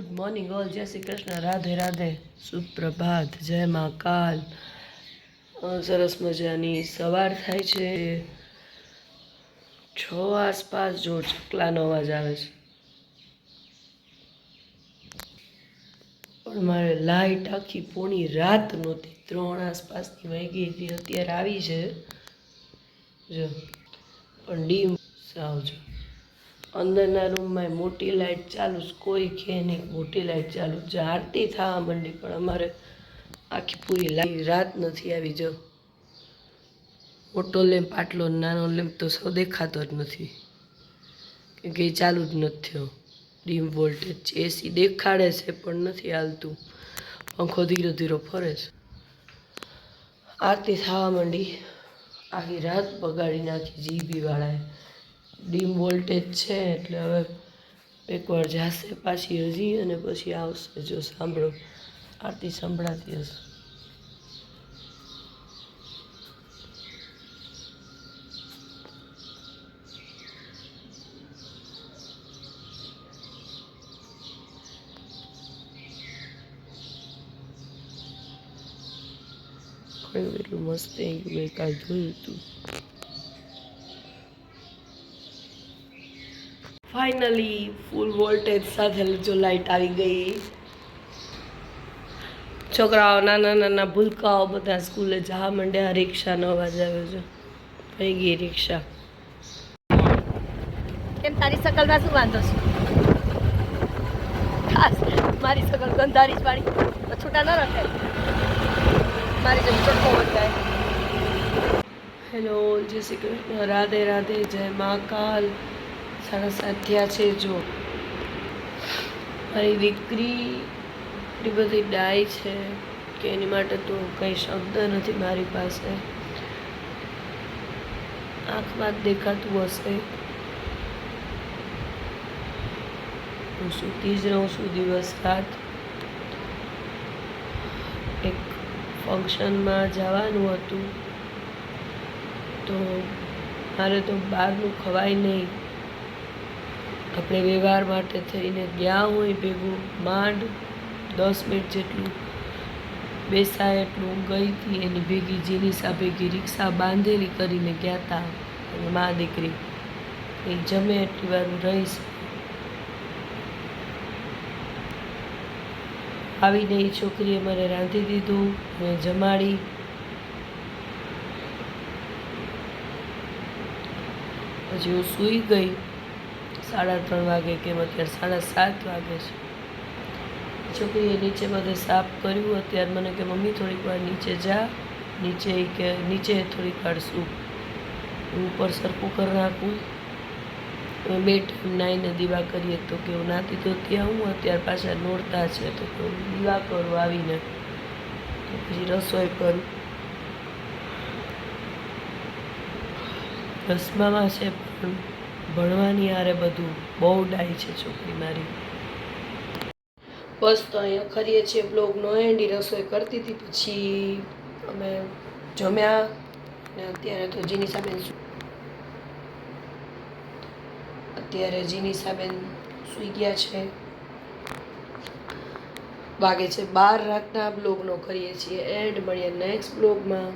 Good morning all, જય શ્રી કૃષ્ણ, રાધે રાધે, સુપ્રભાત, જય મા કાલ. સરસ મજાની સવાર થાય છે. 6 આસપાસ જો ચકલાનો અવાજ આવે છે, પણ મારે લાઇટ આખી પૂરી રાત નહોતી, 3 આસપાસની વહી ગઈ હતી, અત્યારે આવી છે જો, પણ ડીમ સાવજો. અંદરના રૂમમાં મોટી લાઇટ ચાલુ, કોઈ ખે નહીં મોટી લાઇટ ચાલુ, જે આરતી થવા માંડી, પણ અમારે આખી પૂરી લાઇટ રાત નથી આવી. જો મોટો લેમ્પ આટલો, નાનો લેમ્પ તો સૌ દેખાતો જ નથી, કેમ કે એ ચાલુ જ નથી થયો. ડીમ વોલ્ટેજ છે, એસી દેખાડે છે પણ નથી હાલતું, પંખો ધીરો ધીરો ફરે છે. આરતી થવા માંડી, આખી રાત બગાડી નાખી જીબી વાળાએ. ડીમ વોલ્ટેજ છે એટલે હવે એકવાર જાશે પાછી હજી, અને પછી આવશે. જો સાંભળો, આરતી સંભળાતી હશે. એટલું મસ્ત મેં કાલ જોયું હતું. ફાઇનલી ફૂલ વોલ્ટેજ સાથે જો લાઇટ આવી ગઈ. છોકરાઓ નાના નાના ભૂલકાઓ બધા સ્કૂલે જવા માંડ્યા. રિક્ષાનો અવાજ આવ્યો છે, થઈ ગઈ રિક્ષા. કેમ તારી શકલમાં શું વાંધો છે? ખાસ મારી શકલ ગંધારી જ વાળી તો છૂટા ન રાખે, મારી જેમ ચોખ્ખો બતાય. હેલો, જય શ્રી કૃષ્ણ, રાધે રાધે, જય મહાકાલ. 7:30 થયા છે. જો મારી દીકરી એટલી બધી ડાય છે કે એની માટે તો કંઈ શબ્દ નથી મારી પાસે. આંખમાં જ દેખાતું હશે. હું સૂતી જ રહું છું દિવસ રાત. એક ફંક્શનમાં જવાનું હતું, તો મારે તો બહારનું ખવાય નહીં. આપણે વ્યવહાર માટે થઈને ગયા હોય ભેગું, માંડ 10 મિનિટ જેટલું બેસાય એટલું ગઈ હતી. એની ભેગી જીનીસા ભેગી રિક્ષા બાંધેલી કરીને ગયા હતા, અને મા દીકરી એ જમે એટલી વાર હું રહીશ. આવીને એ છોકરીએ મને રાંધી દીધું, મેં જમાડી. પછી હું સૂઈ ગઈ. 3:30 વાગે, કેમ અત્યારે 7:30 વાગે છે. છોકરીએ નીચે બધે સાફ કર્યું. અત્યારે મને કે મમ્મી થોડીક વાર નીચે જા. નીચે કે નીચે થોડીક વાર શું, હું ઉપર સરખું કરી નાખું. અમે 2 ટાઈમ નાહીને દીવા કરીએ, તો કે હું નાતી તો ત્યાં હું અત્યારે પાછા નોરતા છે, તો હું દીવા કરું આવીને, તો પછી રસોઈ કરું. 10મામાં છે, પણ ભણવાની હારે બધું બહુ ડાય છે છોકરી મારી. બસ તો અહીંયા કરીએ છીએ બ્લોગનો એન્ડ. રસોઈ કરતી હતી, પછી અમે જમ્યા, ને અત્યારે તો જીનીસાબેન સૂઈ ગયા છે. વાગે છે 12 રાતના. બ્લોગનો કરીએ છીએ એન્ડ. મળીએ નેક્સ્ટ બ્લોગમાં.